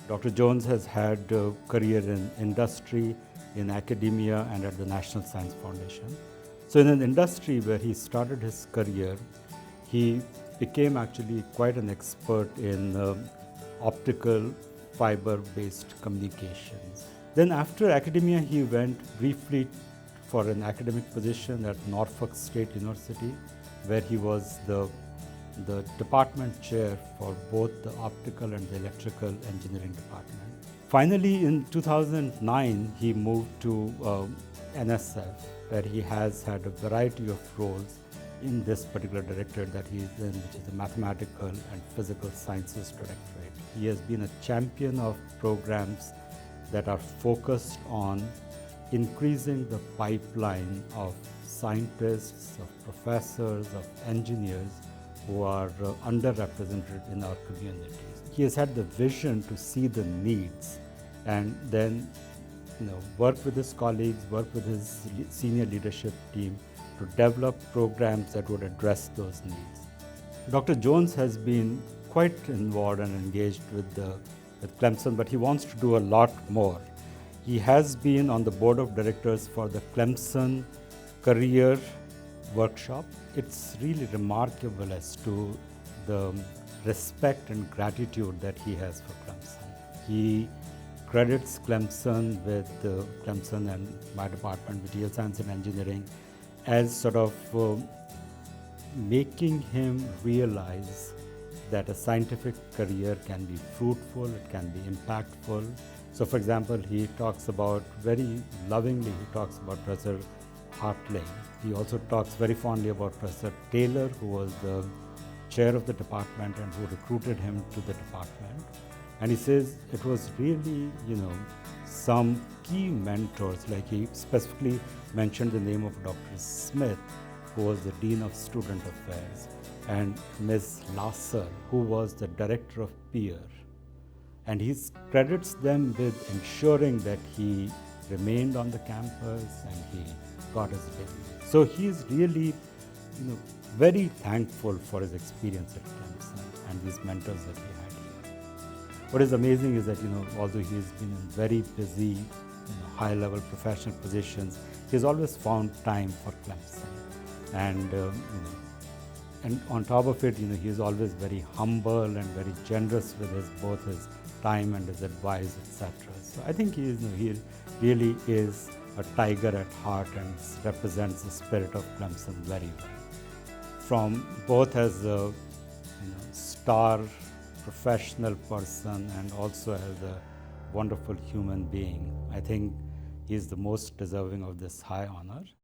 Dr. Jones has had a career in industry, in academia, and at the National Science Foundation. So in an industry where he started his career, he became actually quite an expert in optical fiber-based communications. Then after academia, he went briefly for an academic position at Norfolk State University, where he was the department chair for both the optical and the electrical engineering department. Finally, in 2009, he moved to NSF, where he has had a variety of roles in this particular directorate that he is in, which is the Mathematical and Physical Sciences Directorate. He has been a champion of programs that are focused on increasing the pipeline of scientists, of professors, of engineers who are underrepresented in our communities. He has had the vision to see the needs and then work with his colleagues, work with his senior leadership team to develop programs that would address those needs. Dr. Jones has been quite involved and engaged with Clemson, but he wants to do a lot more. He has been on the board of directors for the Clemson Career Workshop. It's really remarkable as to the respect and gratitude that he has for Clemson. He credits Clemson with Clemson and my department, Material Science and Engineering, as sort of making him realize that a scientific career can be fruitful, it can be impactful. So for example, he talks about very lovingly, he talks about Professor Hartling. He also talks very fondly about Professor Taylor, who was the chair of the department and who recruited him to the department. And he says it was really, some key mentors, like he specifically mentioned the name of Dr. Smith, who was the Dean of Student Affairs, and Ms. Lasser, who was the Director of Peer. And he credits them with ensuring that he remained on the campus and he got his degree. So he is really, very thankful for his experience at Clemson and these mentors that he had here. What is amazing is that, although he has been in very busy, high-level professional positions, he has always found time for Clemson. And on top of it, he is always very humble and very generous with both his time and his advice, etc. So I think he really is a tiger at heart and represents the spirit of Clemson very well. From both as a star professional person and also as a wonderful human being, I think he is the most deserving of this high honor.